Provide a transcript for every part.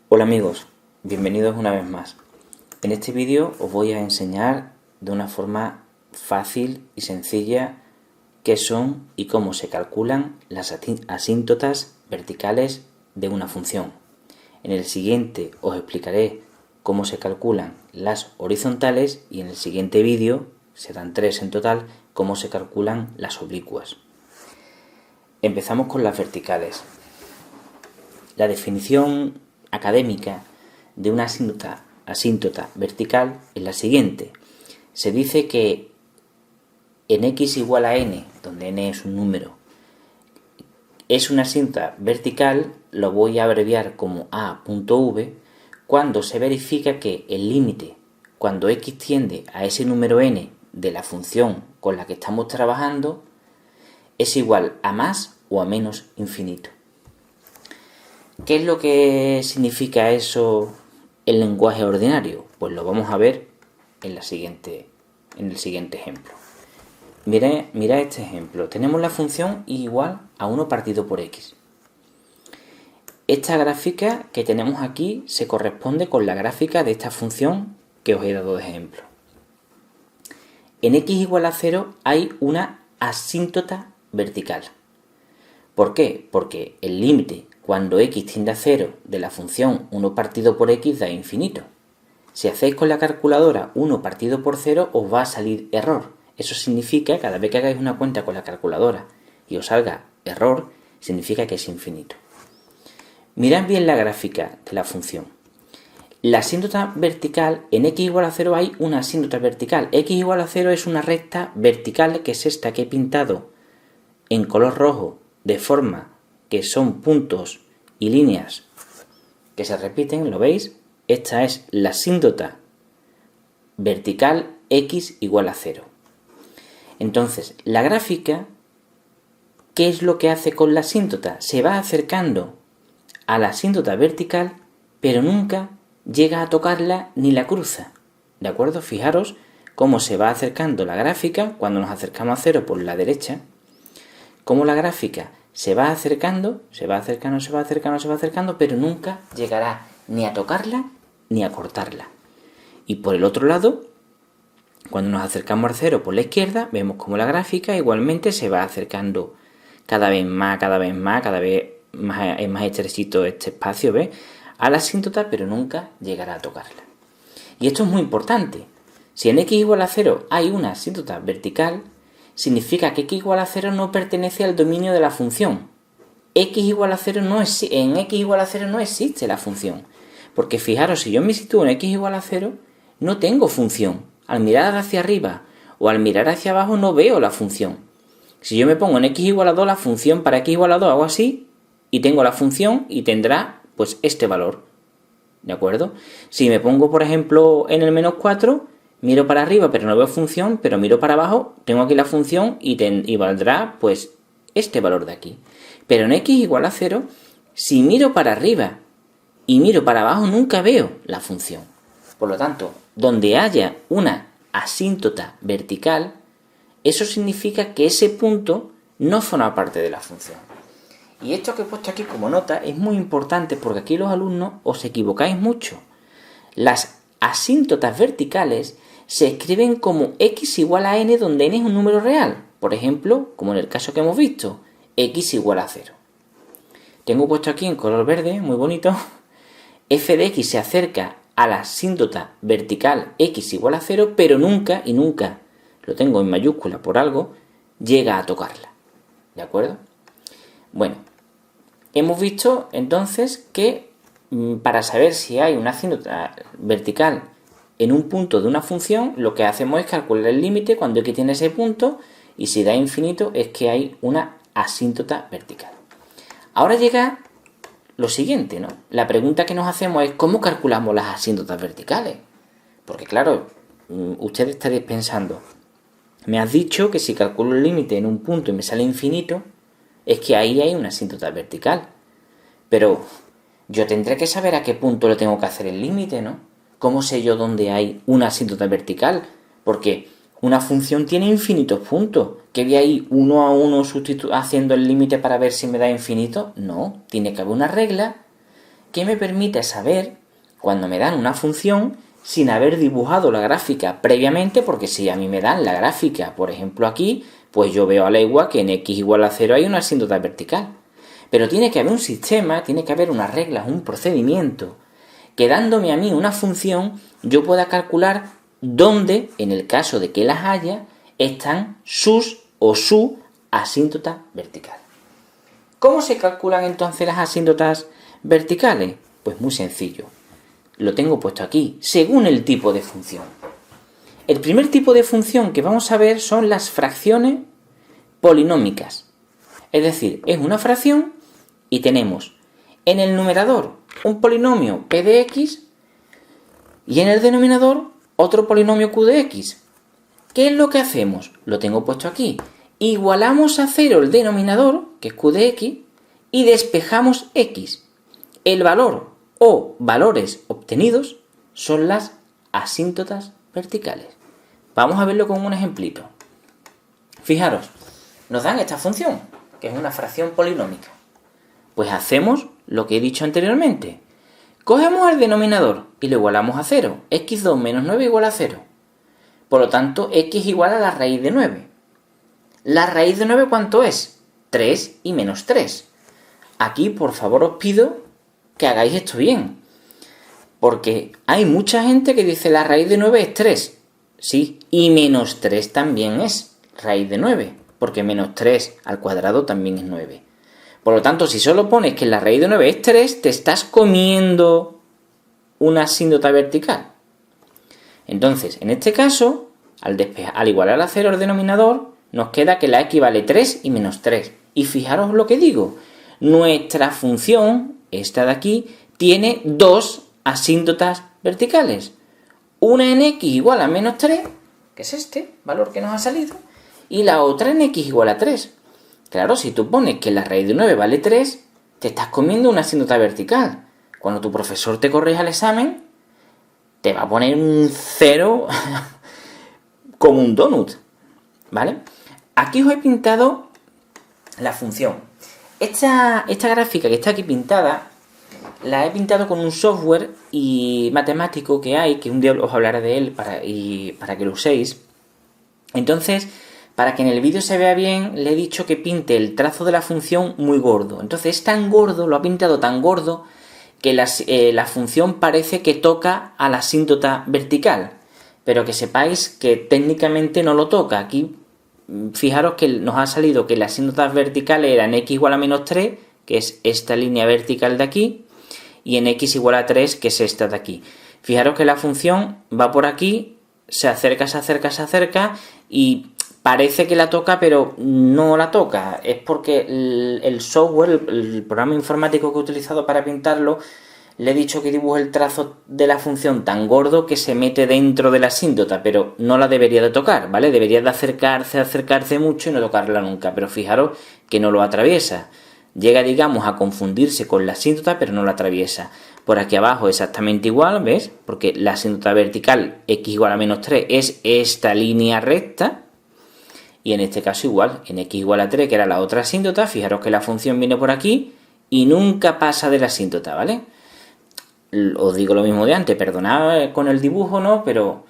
Hola amigos, bienvenidos una vez más. En este vídeo os voy a enseñar de una forma fácil y sencilla qué son y cómo se calculan las asíntotas verticales de una función. En el siguiente os explicaré cómo se calculan las horizontales y en el siguiente vídeo, serán 3 en total, cómo se calculan las oblicuas. Empezamos con las verticales. La definición académica de una asíntota vertical es la siguiente. Se dice que en x igual a n, donde n es un número, es una asíntota vertical, lo voy a abreviar como a.v, cuando se verifica que el límite, cuando x tiende a ese número n de la función con la que estamos trabajando, es igual a más o a menos infinito. ¿Qué es lo que significa eso en lenguaje ordinario? Pues lo vamos a ver en el siguiente ejemplo. Mira este ejemplo. Tenemos la función y igual a 1 partido por x. Esta gráfica que tenemos aquí se corresponde con la gráfica de esta función que os he dado de ejemplo. En x igual a 0 hay una asíntota vertical. ¿Por qué? Porque el límite cuando x tiende a 0 de la función 1 partido por x da infinito. Si hacéis con la calculadora 1 partido por 0 os va a salir error. Eso significa, cada vez que hagáis una cuenta con la calculadora y os salga error, significa que es infinito. Mirad bien la gráfica de la función. La asíntota vertical, en x igual a 0 hay una asíntota vertical. X igual a 0 es una recta vertical, que es esta que he pintado en color rojo, de forma que son puntos y líneas que se repiten, ¿lo veis? Esta es la asíntota vertical x igual a 0. Entonces, la gráfica, ¿qué es lo que hace con la asíntota? Se va acercando a la asíntota vertical, pero nunca llega a tocarla ni la cruza. ¿De acuerdo? Fijaros cómo se va acercando la gráfica cuando nos acercamos a 0 por la derecha, cómo la gráfica se va acercando, pero nunca llegará ni a tocarla ni a cortarla. Y por el otro lado, cuando nos acercamos al 0 por la izquierda, vemos como la gráfica igualmente se va acercando cada vez más, es más estrechito este espacio, ¿ves? A la asíntota, pero nunca llegará a tocarla. Y esto es muy importante. Si en x igual a 0 hay una asíntota vertical, significa que x igual a 0 no pertenece al dominio de la función. En x igual a 0 no existe la función. Porque fijaros, si yo me sitúo en x igual a 0, no tengo función. Al mirar hacia arriba o al mirar hacia abajo no veo la función. Si yo me pongo en x igual a 2, la función para x igual a 2 hago así y tengo la función y tendrá pues este valor. ¿De acuerdo? Si me pongo, por ejemplo, en el menos 4, miro para arriba pero no veo función, pero miro para abajo, tengo aquí la función y valdrá pues este valor de aquí. Pero en x igual a 0, si miro para arriba y miro para abajo nunca veo la función. Por lo tanto, donde haya una asíntota vertical, eso significa que ese punto no forma parte de la función. Y esto que he puesto aquí como nota es muy importante porque aquí los alumnos os equivocáis mucho. Las asíntotas verticales se escriben como x igual a n, donde n es un número real. Por ejemplo, como en el caso que hemos visto, x igual a 0. Tengo puesto aquí en color verde, muy bonito, f de x se acerca a la asíntota vertical x igual a 0, pero nunca, y nunca, lo tengo en mayúscula por algo, llega a tocarla. ¿De acuerdo? Bueno, hemos visto entonces que para saber si hay una asíntota vertical en un punto de una función, lo que hacemos es calcular el límite cuando x tiene ese punto, y si da infinito es que hay una asíntota vertical. Ahora llega lo siguiente, ¿no? La pregunta que nos hacemos es ¿cómo calculamos las asíntotas verticales? Porque claro, ustedes estaréis pensando, me has dicho que si calculo el límite en un punto y me sale infinito, es que ahí hay una asíntota vertical. Pero yo tendré que saber a qué punto le tengo que hacer el límite, ¿no? ¿Cómo sé yo dónde hay una asíntota vertical? Porque una función tiene infinitos puntos. ¿Que voy a ir uno a uno haciendo el límite para ver si me da infinito? No, tiene que haber una regla que me permite saber cuando me dan una función sin haber dibujado la gráfica previamente, porque si a mí me dan la gráfica, por ejemplo aquí, pues yo veo a legua que en x igual a 0 hay una asíntota vertical. Pero tiene que haber un sistema, tiene que haber unas reglas, un procedimiento, que dándome a mí una función, yo pueda calcular dónde, en el caso de que las haya, están sus o su asíntota vertical. ¿Cómo se calculan entonces las asíntotas verticales? Pues muy sencillo. Lo tengo puesto aquí, según el tipo de función. El primer tipo de función que vamos a ver son las fracciones polinómicas. Es decir, es una fracción y tenemos en el numerador un polinomio p de x y en el denominador otro polinomio q de x. ¿Qué es lo que hacemos? Lo tengo puesto aquí. Igualamos a 0 el denominador, que es q de x, y despejamos x. El valor o valores obtenidos son las asíntotas verticales. Vamos a verlo con un ejemplito. Fijaros, nos dan esta función, que es una fracción polinómica. Pues hacemos lo que he dicho anteriormente. Cogemos el denominador y lo igualamos a 0. x2 menos 9 igual a 0. Por lo tanto, x igual a la raíz de 9. ¿La raíz de 9 cuánto es? 3 y menos 3. Aquí, por favor, os pido que hagáis esto bien. Porque hay mucha gente que dice la raíz de 9 es 3. Sí, y menos 3 también es raíz de 9. Porque menos 3 al cuadrado también es 9. Por lo tanto, si solo pones que la raíz de 9 es 3, te estás comiendo una asíntota vertical. Entonces, en este caso, al igualar a 0 el denominador, nos queda que la x vale 3 y menos 3. Y fijaros lo que digo. Nuestra función, esta de aquí, tiene dos asíntotas verticales. Una en x igual a menos 3, que es este valor que nos ha salido, y la otra en x igual a 3. Claro, si tú pones que la raíz de 9 vale 3, te estás comiendo una asíntota vertical. Cuando tu profesor te corrija el examen, te va a poner un 0 como un donut, ¿vale? Aquí os he pintado la función. Esta gráfica que está aquí pintada, la he pintado con un software matemático que hay, que un día os hablaré de él para que lo uséis. Entonces, para que en el vídeo se vea bien, le he dicho que pinte el trazo de la función muy gordo. Entonces es tan gordo, lo ha pintado tan gordo, que la función parece que toca a la asíntota vertical. Pero que sepáis que técnicamente no lo toca. Aquí, fijaros que nos ha salido que las asíntotas verticales eran x igual a menos 3, que es esta línea vertical de aquí, y en x igual a 3, que es esta de aquí. Fijaros que la función va por aquí, se acerca, y parece que la toca, pero no la toca. Es porque el software, el programa informático que he utilizado para pintarlo, le he dicho que dibuje el trazo de la función tan gordo que se mete dentro de la asíntota, pero no la debería de tocar, ¿vale? Debería de acercarse mucho y no tocarla nunca, pero fijaros que no lo atraviesa. Llega, digamos, a confundirse con la asíntota, pero no la atraviesa. Por aquí abajo exactamente igual, ¿ves? Porque la asíntota vertical x igual a menos 3 es esta línea recta. Y en este caso igual, en x igual a 3, que era la otra asíntota, fijaros que la función viene por aquí y nunca pasa de la asíntota, ¿vale? Os digo lo mismo de antes, perdonad con el dibujo, ¿no? Pero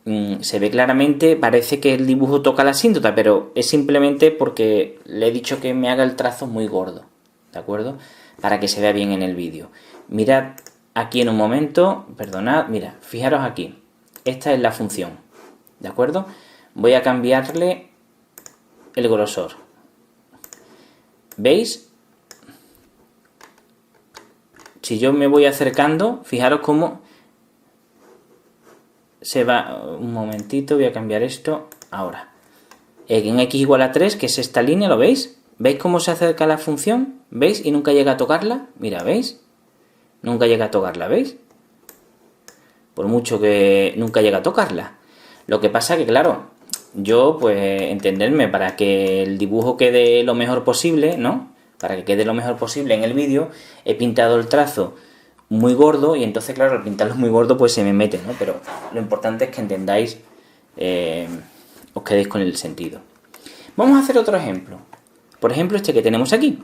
se ve claramente, parece que el dibujo toca la asíntota, pero es simplemente porque le he dicho que me haga el trazo muy gordo, ¿de acuerdo? Para que se vea bien en el vídeo. Mirad aquí en un momento, perdonad, mira, fijaros aquí, esta es la función, ¿de acuerdo? Voy a cambiarle el grosor. ¿Veis? Si yo me voy acercando, fijaros cómo se va. Un momentito, voy a cambiar esto ahora. En x igual a 3, que es esta línea, ¿lo veis? ¿Veis cómo se acerca la función? ¿Veis? Y nunca llega a tocarla. Mira, ¿veis? Nunca llega a tocarla, ¿veis? Por mucho que nunca llega a tocarla. Lo que pasa que, claro, yo, pues, entenderme, para que el dibujo quede lo mejor posible, ¿no? Para que quede lo mejor posible en el vídeo, he pintado el trazo muy gordo y entonces, claro, al pintarlo muy gordo, pues se me mete, ¿no? Pero lo importante es que entendáis, os quedéis con el sentido. Vamos a hacer otro ejemplo. Por ejemplo, este que tenemos aquí.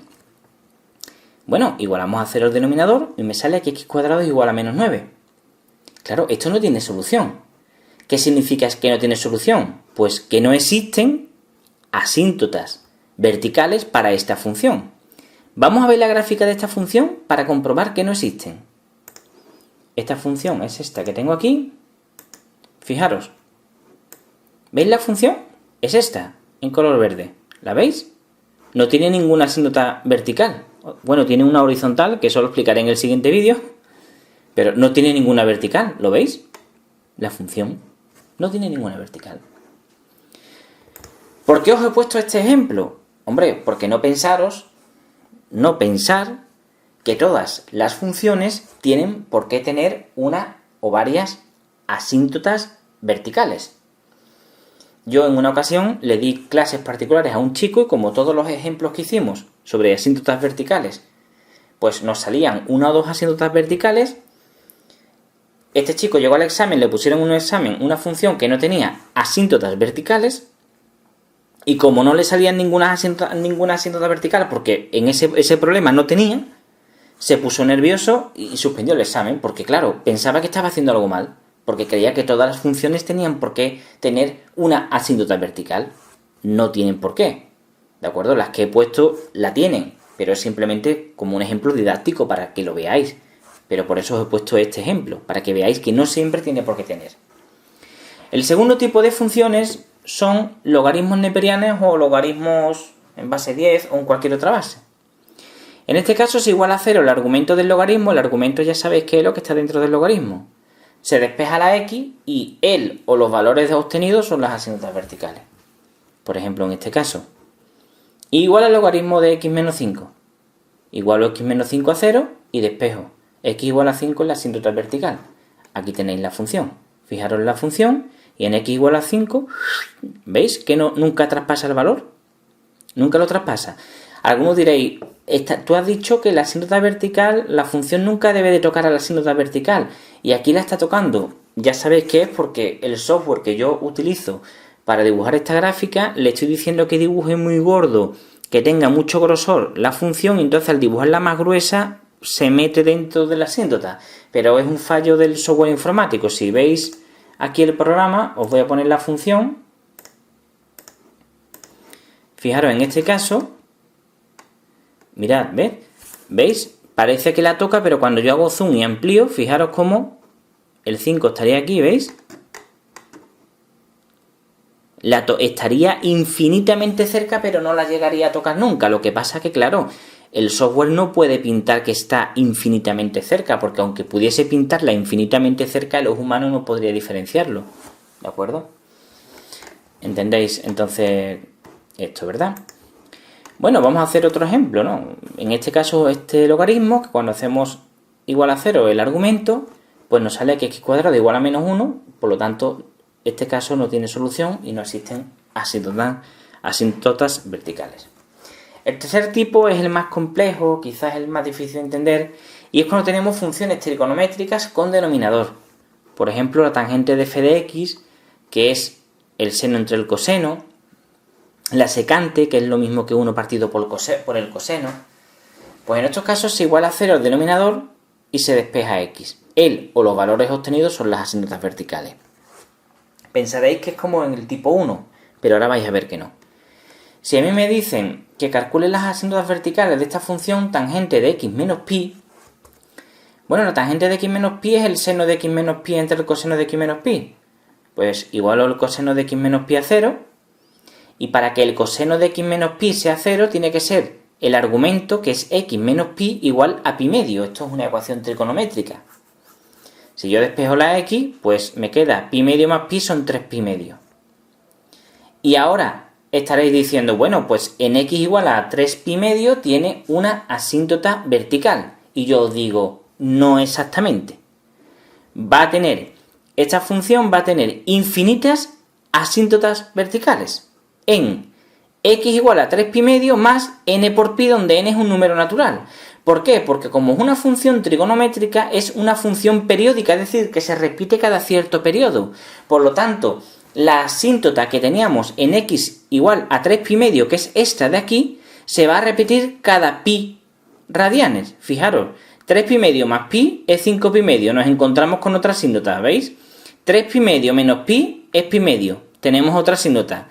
Bueno, igualamos a 0 el denominador y me sale que x² es igual a menos 9. Claro, esto no tiene solución. ¿Qué significa que no tiene solución? Pues que no existen asíntotas verticales para esta función. Vamos a ver la gráfica de esta función para comprobar que no existen. Esta función es esta que tengo aquí. Fijaros. ¿Veis la función? Es esta, en color verde. ¿La veis? No tiene ninguna asíntota vertical. Bueno, tiene una horizontal, que eso lo explicaré en el siguiente vídeo, pero no tiene ninguna vertical. ¿Lo veis? La función no tiene ninguna vertical. ¿Por qué os he puesto este ejemplo? Hombre, porque no pensar que todas las funciones tienen por qué tener una o varias asíntotas verticales. Yo en una ocasión le di clases particulares a un chico y como todos los ejemplos que hicimos sobre asíntotas verticales, pues nos salían una o dos asíntotas verticales. Este chico llegó al examen, le pusieron en un examen una función que no tenía asíntotas verticales y como no le salía ninguna asíntota vertical porque en ese problema no tenía, se puso nervioso y suspendió el examen porque claro, pensaba que estaba haciendo algo mal. Porque creía que todas las funciones tenían por qué tener una asíntota vertical. No tienen por qué. ¿De acuerdo? Las que he puesto la tienen, pero es simplemente como un ejemplo didáctico para que lo veáis. Pero por eso os he puesto este ejemplo, para que veáis que no siempre tiene por qué tener. El segundo tipo de funciones son logaritmos neperianos o logaritmos en base 10 o en cualquier otra base. En este caso es igual a 0 el argumento del logaritmo. El argumento ya sabéis que es lo que está dentro del logaritmo. Se despeja la x y el o los valores obtenidos son las asíntotas verticales. Por ejemplo, en este caso, igual al logaritmo de x menos 5. Igualo x menos 5 a 0 y despejo. X igual a 5 en la asíntota vertical. Aquí tenéis la función. Fijaros en la función y en x igual a 5, ¿veis que nunca traspasa el valor? Nunca lo traspasa. Algunos diréis, tú has dicho que la asíntota vertical, la función nunca debe de tocar a la asíntota vertical. Y aquí la está tocando. Ya sabéis que es porque el software que yo utilizo para dibujar esta gráfica, le estoy diciendo que dibuje muy gordo, que tenga mucho grosor la función, y entonces al dibujarla más gruesa se mete dentro de la asíntota. Pero es un fallo del software informático. Si veis aquí el programa, os voy a poner la función. Fijaros en este caso. Mirad, ¿veis? Parece que la toca, pero cuando yo hago zoom y amplío, fijaros cómo el 5 estaría aquí, ¿veis? Estaría infinitamente cerca, pero no la llegaría a tocar nunca. Lo que pasa que, claro, el software no puede pintar que está infinitamente cerca, porque aunque pudiese pintarla infinitamente cerca, el ojo humano no podría diferenciarlo. ¿De acuerdo? ¿Entendéis? Entonces, esto, ¿verdad? Bueno, vamos a hacer otro ejemplo, ¿no? En este caso, este logaritmo, que cuando hacemos igual a 0 el argumento, pues nos sale que x² igual a menos 1, por lo tanto, este caso no tiene solución y no existen asíntotas verticales. El tercer tipo es el más complejo, quizás el más difícil de entender, y es cuando tenemos funciones trigonométricas con denominador. Por ejemplo, la tangente de f de x, que es el seno entre el coseno, la secante, que es lo mismo que 1 partido por el coseno. Pues en estos casos se iguala a 0 el denominador y se despeja x. El o los valores obtenidos son las asíntotas verticales. Pensaréis que es como en el tipo 1, pero ahora vais a ver que no. Si a mí me dicen que calcule las asíntotas verticales de esta función tangente de x menos pi, bueno, la tangente de x menos pi es el seno de x menos pi entre el coseno de x menos pi. Pues igualo el coseno de x menos pi a 0, y para que el coseno de x menos pi sea 0, tiene que ser el argumento, que es x menos pi, igual a pi medio. Esto es una ecuación trigonométrica. Si yo despejo la x, pues me queda pi medio más pi son 3 pi medio. Y ahora estaréis diciendo, bueno, pues en x igual a 3 pi medio tiene una asíntota vertical. Y yo os digo, no exactamente. Esta función va a tener infinitas asíntotas verticales en x igual a 3 pi medio más n por pi, donde n es un número natural. ¿Por qué? Porque como es una función trigonométrica, es una función periódica, es decir, que se repite cada cierto periodo. Por lo tanto, la asíntota que teníamos en x igual a 3 pi medio, que es esta de aquí, se va a repetir cada pi radianes. Fijaros, 3 pi medio más pi es 5 pi medio. Nos encontramos con otra asíntota, ¿veis? 3 pi medio menos pi es pi medio. Tenemos otra asíntota.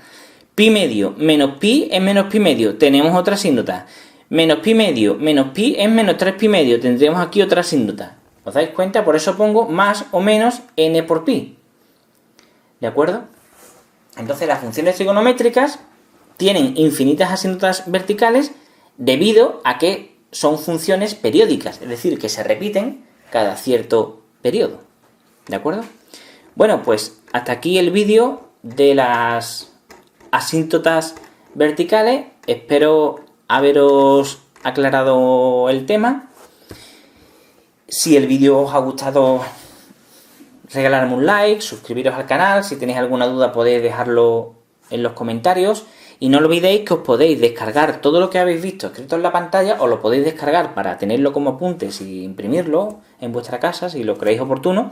Pi medio menos pi es menos pi medio. Tenemos otra asíntota. Menos pi medio menos pi es menos 3 pi medio. Tendríamos aquí otra asíntota. ¿Os dais cuenta? Por eso pongo más o menos n por pi. ¿De acuerdo? Entonces las funciones trigonométricas tienen infinitas asíntotas verticales debido a que son funciones periódicas, es decir, que se repiten cada cierto periodo. ¿De acuerdo? Bueno, pues hasta aquí el vídeo de las asíntotas verticales. Espero haberos aclarado el tema. Si el vídeo os ha gustado, regalarme un like, suscribiros al canal. Si tenéis alguna duda podéis dejarlo en los comentarios. Y no olvidéis que os podéis descargar todo lo que habéis visto escrito en la pantalla, o lo podéis descargar para tenerlo como apuntes y imprimirlo en vuestra casa, si lo creéis oportuno,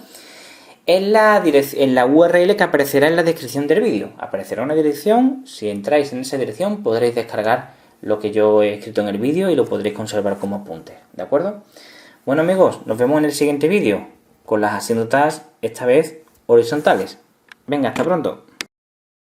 en la URL que aparecerá en la descripción del vídeo. Aparecerá una dirección, si entráis en esa dirección podréis descargar lo que yo he escrito en el vídeo y lo podréis conservar como apuntes, ¿de acuerdo? Bueno amigos, nos vemos en el siguiente vídeo, con las asíntotas, esta vez horizontales. Venga, hasta pronto.